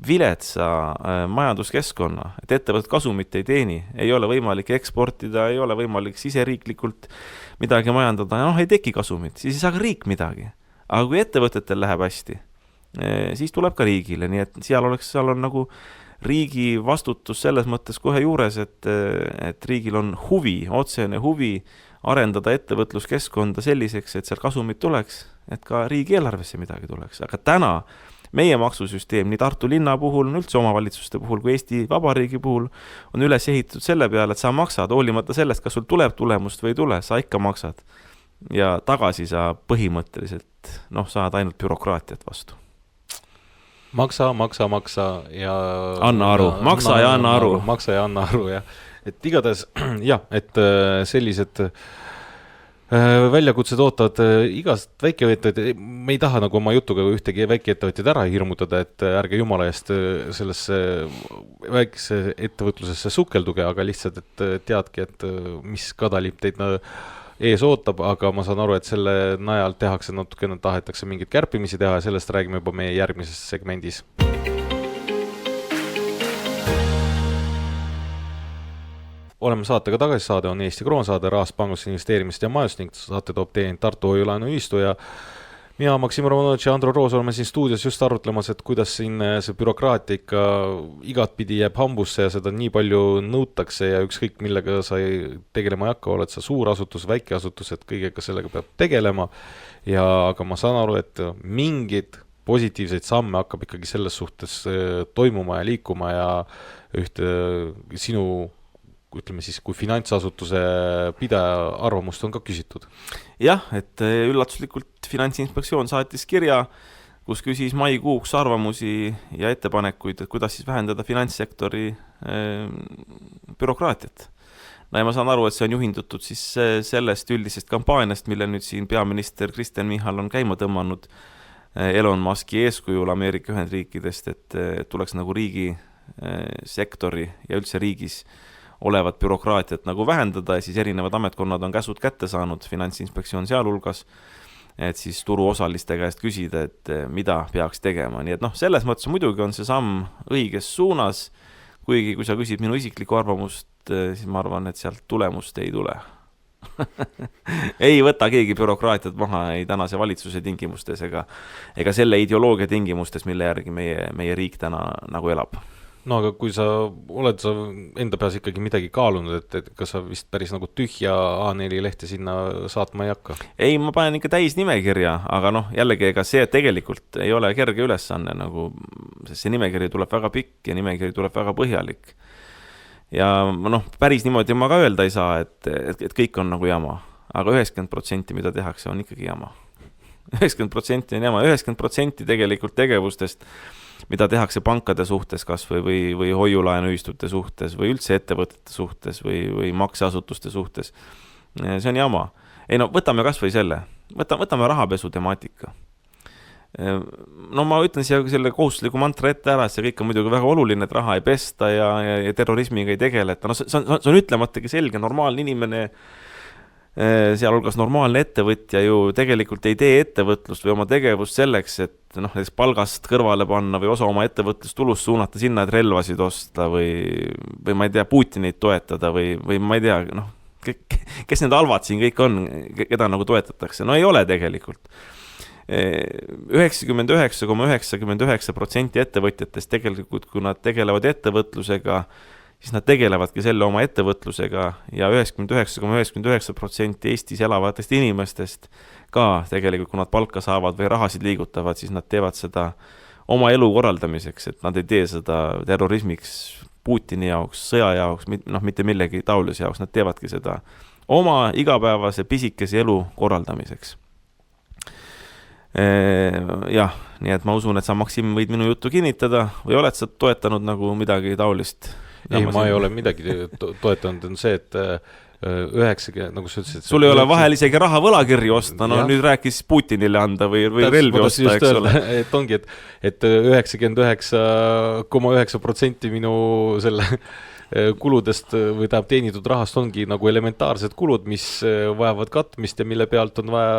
viletsa majanduskeskkonna, et ettevõtted kasumit ei teeni, ei ole võimalik eksportida, ei ole võimalik siseriiklikult midagi majandada, ei teki kasumit, siis ei saa ka riik midagi. Aga kui ettevõtetel läheb hästi, siis tuleb ka riigile, nii et seal on nagu riigi vastutus selles mõttes kohe juures, et riigil on huvi, otsene huvi arendada ettevõtluskeskkonda selliseks, et seal kasumit tuleks, et ka riigieelarvesse midagi tuleks. Aga täna meie maksusüsteem nii Tartu linna puhul, üldse omavalitsuste puhul kui Eesti Vabariigi puhul on üles ehitatud selle peale, et sa maksad, hoolimata sellest, kas sul tuleb tulemust või ei tule, sa ikka maksad. Ja tagasi sa põhimõtteliselt, saad ainult bürokraatiat vastu. Maksa ja... Anna aru, maksa ja anna aru. Maksa ja anna aru, jah. Et igatahes, et sellised väljakutsed ootavad igast väikeettevõtjaid, me ei taha nagu oma jutuga ühtegi väikeettevõtjaid ära hirmutada, et ärge jumala eest sellesse väikse ettevõtlusesse sukelduge, aga lihtsalt, et teadki, et mis kadalipp teid ees ootab, aga ma saan aru, et selle najal tehakse natukene, tahetakse mingit kärpimisi teha ja sellest räägime juba meie järgmises segmendis. oleme saatega tagasi, saade on Eesti Kroonsaade, rahast pangusse investeerimist ja majust ning saate toob teinud Tartu Hoiulaenuühistu ja mina, Maksim Romanovitš ja Andro Roos oleme siin stuudios just arutlemas, et kuidas siin see bürokraatia ikka igatpidi jääb hambusse ja seda nii palju nõutakse ja ükskõik millega sa tegelema ei hakka, oled sa suur asutus, väike asutus, et kõigega sellega peab tegelema. Aga ma saan aru, et mingid positiivseid samme hakkab ikkagi selles suhtes toimuma ja liikuma ja ühte sinu, ütleme siis, kui finantsasutuse pidaja arvamust on ka küsitud. Jah, et üllatuslikult Finantsinspektsioon saatis kirja, kus küsis maikuuks arvamusi ja ettepanekuid, et kuidas siis vähendada finantssektori bürokraatiat. No ja ma saan aru, et see on juhindutud siis sellest üldisest kampaaniast, mille nüüd siin peaminister Kristen Michal on käima tõmmanud Elon Muski eeskujul Ameerika Ühendriikidest, et tuleks nagu riigi sektori ja üldse riigis olevat bürokraatiat nagu vähendada ja siis erinevad ametkonnad on käsud kätte saanud, Finantsinspektsioon sealhulgas, et siis turuosaliste käest küsida, et mida peaks tegema. Nii et selles mõttes muidugi on see samm õiges suunas, kuigi kui sa küsid minu isiklikku arvamust, siis ma arvan, et sealt tulemust ei tule. Ei võta keegi bürokraatiat maha ei tänase valitsuse tingimustes ega selle ideoloogia tingimustes, mille järgi meie riik täna nagu elab. No aga kui sa oled enda peas ikkagi midagi kaalunud, et kas sa vist päris nagu tühja A4 lehte sinna saatma ei hakka? Ei, ma panen ikka täis nimekirja, aga jällegi ega see tegelikult ei ole kerge ülesanne, sest see nimekiri tuleb väga pikk ja nimekiri tuleb väga põhjalik. Ja päris niimoodi ma ka öelda ei saa, et kõik on nagu jama, aga 90% mida tehakse on ikkagi jama. 90% on jama, 90% tegelikult tegevustest, mida tehakse pankade suhtes kas või hoiulaenuühistute suhtes või üldse ettevõtete suhtes või makseasutuste suhtes. See on jama. Ei võtame kas või selle. Võtame rahapesu temaatika. Ma ütlen siia selle kohustusliku mantra ette ära, et see kõik on muidugi väga oluline, et raha ei pesta ja terrorismiga ei tegeleta. See on ütlematagi selge, normaalne inimene, sealhulgas normaalne ettevõtja ju tegelikult ei tee ettevõtlust või oma tegevust selleks, et näiteks palgast kõrvale panna või osa oma ettevõtlustulust suunata sinna, et relvasid osta või ma ei tea, Putinit toetada või ma ei tea, kes need halvad siin kõik on, keda nagu toetatakse. Ei ole tegelikult. 99,99% ettevõtjatest tegelikult, kui nad tegelevad ettevõtlusega, siis nad tegelevadki selle oma ettevõtlusega ja 99,99% Eestis elavatest inimestest ka tegelikult, kui nad palka saavad või rahasid liigutavad, siis nad teevad seda oma elu korraldamiseks, et nad ei tee seda terrorismiks, Putini jaoks, sõja jaoks, mitte millegi taolise jaoks, nad teevadki seda oma igapäevase pisikese elu korraldamiseks. Jah, nii et ma usun, et sa, Maksim, võid minu juttu kinnitada või oled sa toetanud nagu midagi taolist? Ei, ma ei ole midagi toetanud, on see, et 90, nagu sa ütlesid. Sul ei ole vahel isegi raha võlakirju osta, nüüd rääkis Putinile anda või relvi osta, eks ole. Et ongi, et 99,9% minu selle kuludest või tähendab teenitud rahast ongi nagu elementaarsed kulud, mis vajavad katmist ja mille pealt on vaja,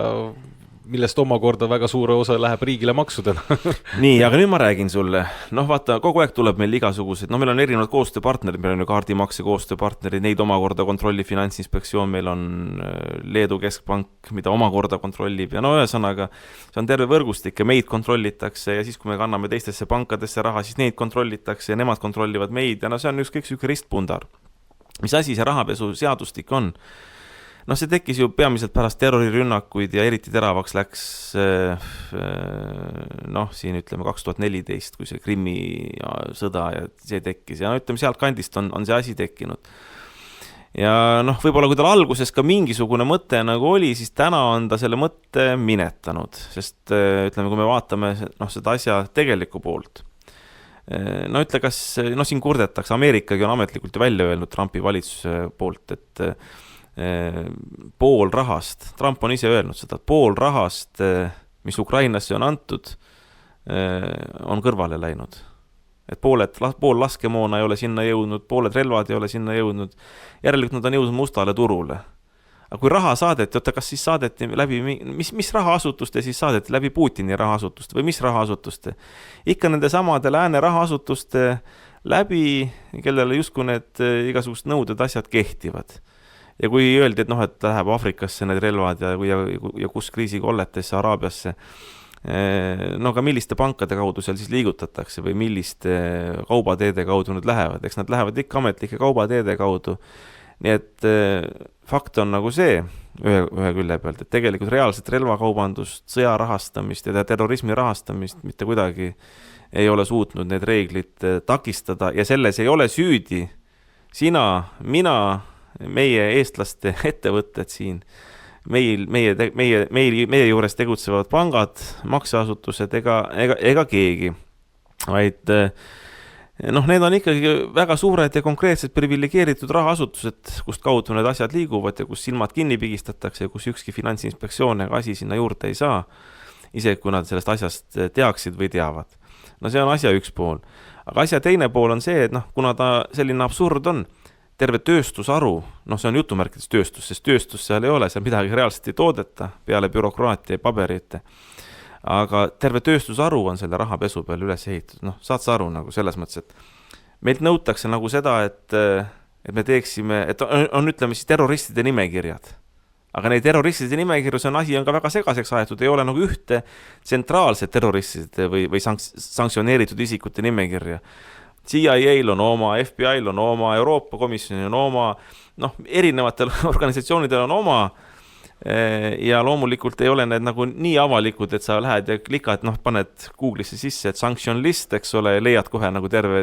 millest omakorda väga suure osa läheb riigile maksudena. Nii, aga nüüd ma räägin sulle. Vaata, kogu aeg tuleb meil igasugused, meil on erinevad koostööpartnerid, meil on ju kaardimakse koostööpartnerid, neid omakorda kontrollib Finantsinspektsioon, meil on Leedu keskpank, mida omakorda kontrollib ja ühesõnaga, see on terve võrgustik ja meid kontrollitakse ja siis, kui me kanname teistesse pankadesse raha, siis neid kontrollitakse ja nemad kontrollivad meid ja see on ükskõik süke ristpundar. Mis asi see rahapesu seadustik on? See tekkis ju peamiselt pärast terrorirünnakuid ja eriti teravaks läks siin ütleme 2014, kui see Krimmi sõda ja see tekkis ja ütleme sealt kandist on see asi tekkinud. Ja võib-olla kui tal alguses ka mingisugune mõte nagu oli, siis täna on ta selle mõtte minetanud, sest ütleme, kui me vaatame seda asja tegelikku poolt. Ütle, kas siin kurdetakse, Ameerikagi on ametlikult ju välja öelnud Trumpi valitsuse poolt, et pool rahast, Trump on ise öelnud seda, pool rahast, mis Ukrainasse on antud, on kõrvale läinud. Et pool laskemoona ei ole sinna jõudnud, pooled relvad ei ole sinna jõudnud, järelikult nad on jõudnud mustale turule. Aga kui raha saadeti, kas siis saadeti läbi, mis rahaasutuste siis saadeti läbi Putini rahaasutuste või mis rahaasutuste? Ikka nende samade lääne rahaasutuste läbi, kellele justkui need igasugused nõuded asjad kehtivad. Ja kui öeldi, et et läheb Aafrikasse need relvad ja kus kriisikolletesse, Araabiasse, no ka milliste pankade kaudu seal siis liigutatakse või milliste kaubateede kaudu nad lähevad, eks nad lähevad ikka ametlike kaubateede kaudu. Nii et fakt on nagu see ühe külje pealt, et tegelikult reaalset relvakaubandust, sõja rahastamist ja terrorismi rahastamist mitte kuidagi ei ole suutnud need reeglid takistada ja selles ei ole süüdi sina, mina, meie eestlaste ettevõtted siin, meie juures tegutsevad pangad, makseasutused ega keegi, vaid need on ikkagi väga suured ja konkreetsed privilegeeritud rahaasutused, kust kaudu need asjad liiguvad ja kus silmad kinni pigistatakse ja kus ükski finantsinspektsioon ega asi sinna juurde ei saa, isegi kui nad sellest asjast teaksid või teavad. No see on asja üks pool. Aga asja teine pool on see, et kuna ta selline absurd on, terve tööstusaru, see on jutumärkides tööstus, sest tööstus seal ei ole, seal midagi reaalselt ei toodeta peale bürokraatia ja paberite. Aga terve tööstusaru on selle rahapesu peal üles ehitatud. Saad sa aru nagu selles mõttes, et meilt nõutakse nagu seda, et me teeksime, et on ütleme siis terroristide nimekirjad. Aga neid terroristide nimekirju, see asi on ka väga segaseks aetud, ei ole nagu ühte tsentraalset terroristide või sanktsioneeritud isikute nimekirja. CIA-l on oma, FBI-l on oma, Euroopa Komisjonil on oma, erinevatel organisatsioonidel on oma ja loomulikult ei ole need nagu nii avalikud, et sa lähed ja klikad, paned Google'isse sisse, et sanction list, eks ole, leiad kohe nagu terve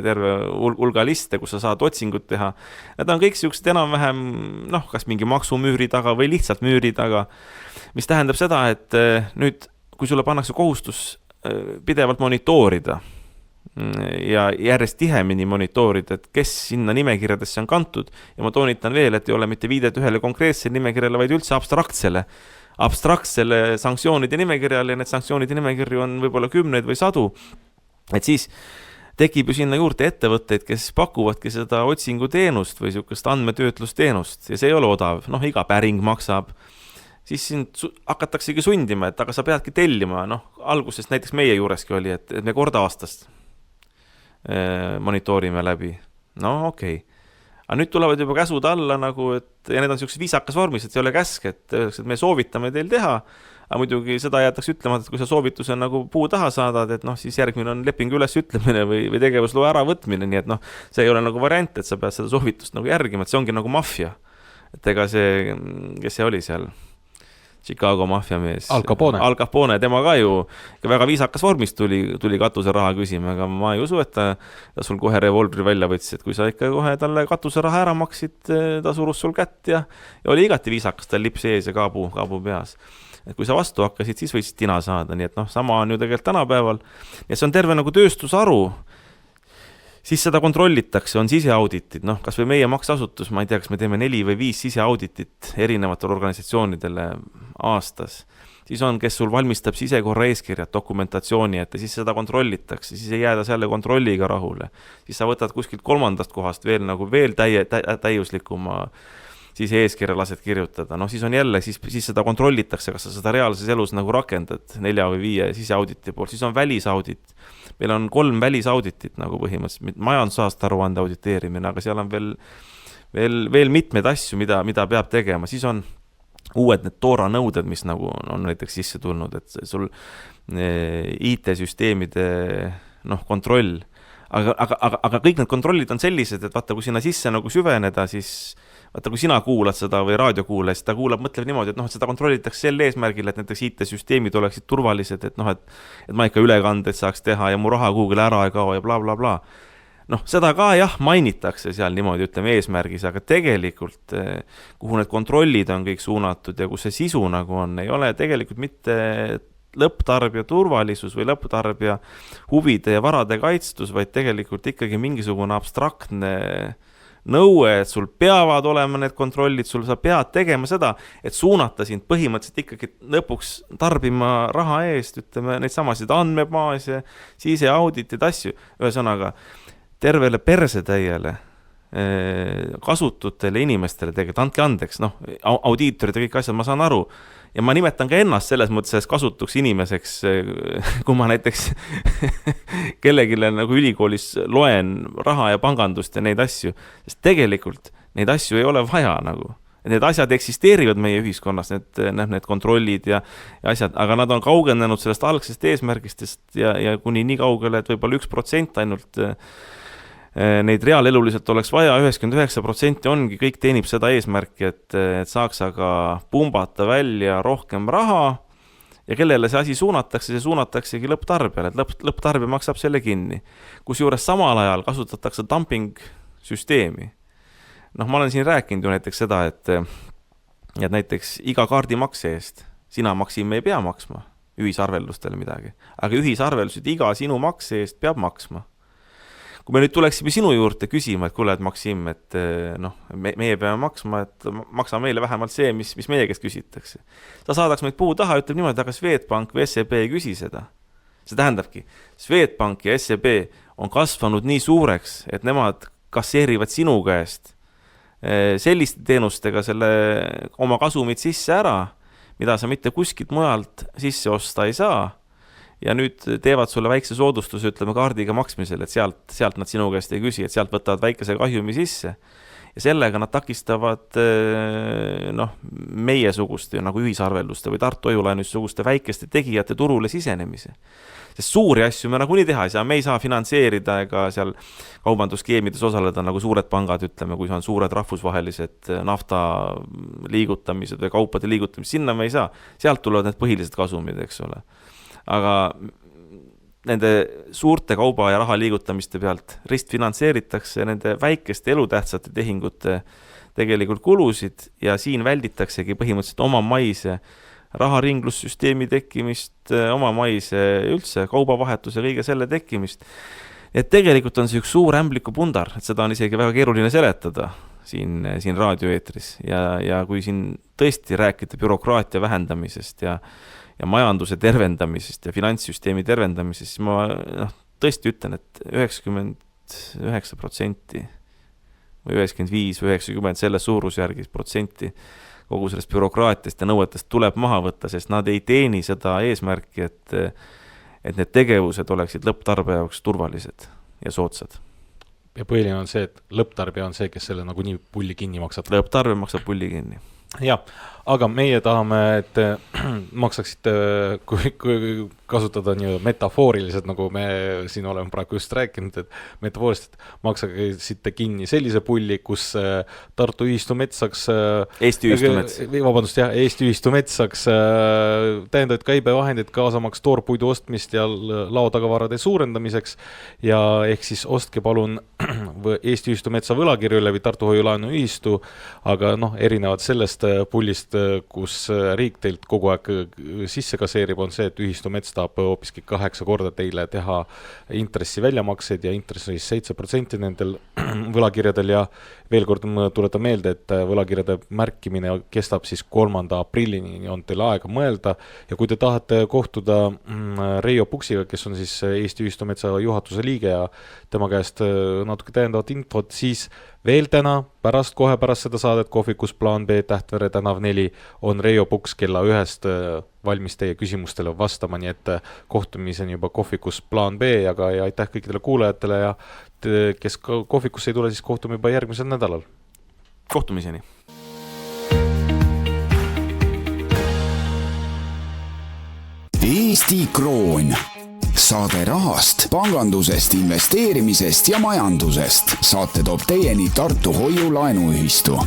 hulga liste, kus sa saad otsingut teha. Need on kõik siuksed enam-vähem, kas mingi maksumüüri taga või lihtsalt müüri taga, mis tähendab seda, et nüüd, kui sulle pannakse kohustus pidevalt monitoorida ja järjest tihemini monitoorida, et kes sinna nimekirjadesse on kantud ja ma toonitan veel, et ei ole mitte viidet ühele konkreetsele nimekirjale, vaid üldse abstraktsele sanktsioonide nimekirjale ja need sanktsioonide nimekirju on võib-olla 10 või 100, et siis tekib ju sinna juurde ettevõtteid, kes pakuvadki seda otsinguteenust või niisugust andmetöötlusteenust ja see ei ole odav, iga päring maksab, siis sind hakataksegi sundima, et aga sa peadki tellima, algusest näiteks meie juureski oli, et me kord aastast monitoorime läbi. Okei. Aga nüüd tulevad juba käsud alla nagu, ja need on sellised viisakas vormis, et see ei ole käsk, et me soovitame teil teha, aga muidugi seda jätakse ütlema, et kui sa soovituse nagu puu taha saadad, et siis järgmine on lepingu üles ütlemine või tegevusloa äravõtmine, nii et see ei ole nagu variant, et sa pead seda soovitust nagu järgima, et see ongi nagu maffia. Et ega see, kes see oli seal? Chicago maffiamees. Al Capone, tema ka ju väga viisakas vormis tuli katuseraha küsima, aga ma ei usu, et ta sul kohe revolvri välja võttis, et kui sa ikka kohe talle katuseraha ära maksid, ta surus sul kätt ja oli igati viisakas, tal lips ees ja kaabu peas. Et kui sa vastu hakkasid, siis võisid tina saada, nii et sama on ju tegelikult tänapäeval. Ja see on terve nagu tööstusaru, siis seda kontrollitakse, on siseauditid, kas või meie makseasutus, ma ei tea, kas me teeme 4 või 5 siseauditit erinevatele organisatsioonidele aastas. Siis on, kes sul valmistab sisekorra eeskirjad, dokumentatsiooni, et siis seda kontrollitakse, siis ei jääda selle kontrolliga rahule. Siis sa võtad kuskilt 3. kohast veel täiuslikuma siis eeskirja lased kirjutada. Siis on jälle, siis seda kontrollitakse, kas sa seda reaalses elus nagu rakendad 4 või 5 siseauditi poolt. Siis on välisaudit. Meil on 3 välisauditit nagu põhimõtteliselt, majandusaasta aruande auditeerimine, aga seal on veel mitmeid asju, mida peab tegema. Siis on uued need toora nõuded, mis nagu on näiteks sisse tulnud, et sul IT-süsteemide kontroll. Aga kõik need kontrollid on sellised, et vaata, kui sinna sisse nagu süveneda, siis vaata, kui sina kuulad seda või raadiokuule, siis ta mõtleb niimoodi, et seda kontrollitakse sel eesmärgil, et näiteks IT-süsteemid oleksid turvalised, et ma ikka ülekandeid saaks teha ja mu raha kuhugile ära ei kao ja bla bla bla. Seda ka mainitakse seal niimoodi, ütleme eesmärgis, aga tegelikult, kuhu need kontrollid on kõik suunatud ja kus see sisu nagu on, ei ole tegelikult mitte lõpptarbija turvalisus või lõpptarbija huvide ja varade kaitstus, vaid tegelikult ikkagi mingisugune abstraktne nõue, et sul peavad olema need kontrollid, sa pead tegema seda, et suunata sind põhimõtteliselt ikkagi lõpuks tarbima raha eest, ütleme neid samasid andmebaase, siis auditid asju, ühesõnaga tervele persetäiele kasututele inimestele tegelikult, andke andeks, audiitorid ja kõik asjad, ma saan aru, ja ma nimetan ka ennast selles mõttes kasutuks inimeseks, kui ma näiteks kellegile nagu ülikoolis loen raha ja pangandust ja neid asju, sest tegelikult neid asju ei ole vaja nagu. Need asjad eksisteerivad meie ühiskonnas, need kontrollid ja asjad, aga nad on kaugenenud sellest algsest eesmärgistest ja kuni nii kaugele, et võib-olla 1% ainult neid reaaleluliselt oleks vaja, 99% ongi, kõik teenib seda eesmärki, et saaks aga pumbata välja rohkem raha ja kellele see asi suunataksegi lõpptarbijale, et lõpptarbija maksab selle kinni. Kusjuures samal ajal kasutatakse dumping-süsteemi. Ma olen siin rääkinud ju näiteks seda, et näiteks iga kaardimakse eest sina Maksim ei pea maksma ühisarveldustele midagi, aga ühisarveldused iga sinu makse eest peab maksma. Kui me nüüd tuleksime sinu juurde küsima, et kuule, et Maksim, et meie peame maksma, et maksa meile vähemalt see, mis meie käest küsitakse. Ta saadaks meid puu taha, ütleb niimoodi, aga Swedbank või SEB ei küsi seda. See tähendabki, Swedbank ja SEB on kasvanud nii suureks, et nemad kasseerivad sinu käest selliste teenustega selle oma kasumid sisse ära, mida sa mitte kuskilt mujalt sisse osta ei saa. Ja nüüd teevad sulle väikse soodustuse, ütleme kaardiga maksmisel, et sealt nad sinu käest ei küsi, et sealt võtavad väikese kahjumi sisse. Ja sellega nad takistavad meie suguste nagu ühisarvelduste või Tartu Hoiulaenuühistusuguste väikeste tegijate turule sisenemise. Sest suuri asju me nagunii teha ei saa, me ei saa finantseerida ega seal kaubanduskeemides osaleda nagu suured pangad, ütleme, kui see on suured rahvusvahelised nafta liigutamised või kaupade liigutamised, sinna me ei saa. Sealt tulevad need põhilised kasumid, eks ole. Aga nende suurte kauba ja raha liigutamiste pealt ristfinantseeritakse nende väikeste elutähtsate tehingute tegelikult kulusid ja siin välditaksegi põhimõtteliselt oma maise raharinglussüsteemi tekkimist, oma maise üldse kaubavahetuse kõige selle tekkimist. Et tegelikult on see üks suur ämbliku pundar, et seda on isegi väga keeruline seletada siin raadioeetris ja kui siin tõesti rääkida bürokraatia vähendamisest ja majanduse tervendamisest ja finantssüsteemi tervendamisest, siis ma tõesti ütlen, et 99% või 95 või 90 selles suurusjärgis protsenti kogu sellest bürokraatiast ja nõuetest tuleb maha võtta, sest nad ei teeni seda eesmärki, et need tegevused oleksid lõpptarbija jaoks turvalised ja soodsad. Ja põhiline on see, et lõpptarbija on see, kes selle nagu nii pulli kinni maksab. Lõpptarbija maksab pulli kinni. Ja, aga meie tahame, et maksaksite, kui kasutada nii metafooriliselt, nagu me siin oleme praegu just rääkinud, et metafooriliselt maksaksite kinni sellise pulli, kus Tartu ühistu mets saaks Eesti ühistu mets saaks täiendavaid käibevahendeid kaasamaks toorpuidu ostmist ja laotagavarade suurendamiseks ja ehk siis ostke palun Eesti ühistu metsa võlakirju läbi Tartu Hoiulaenuühistu, aga erinevad sellest pullist, kus riik teilt kogu aeg sisse kaseerib, on see, et ühistu mets tahab hoopiski 8 korda teile teha intressi väljamakseid ja intressi 7% nendel võlakirjadel ja veel kord tuletan meelde, et võlakirjade märkimine kestab siis 3. aprillini, on teil aega mõelda ja kui te tahate kohtuda Reijo Puksiga, kes on siis Eesti ühistu metsa juhatuse liige ja tema käest natuke täiendavat infot, siis veel täna, kohe pärast seda saadet Kohvikus Plaan B Tähtvere tänav 4 on Reijo Puks kella 1 valmis teie küsimustele vastama, nii et kohtumiseni juba Kohvikus Plaan B ja aitäh kõikidele kuulajatele ja kes kohvikusse ei tule, siis kohtume juba järgmisel nädalal. Kohtumiseni. Eesti Kroon. Saade rahast, pangandusest, investeerimisest ja majandusest. Saate toob teieni Tartu Hoiulaenuühistu.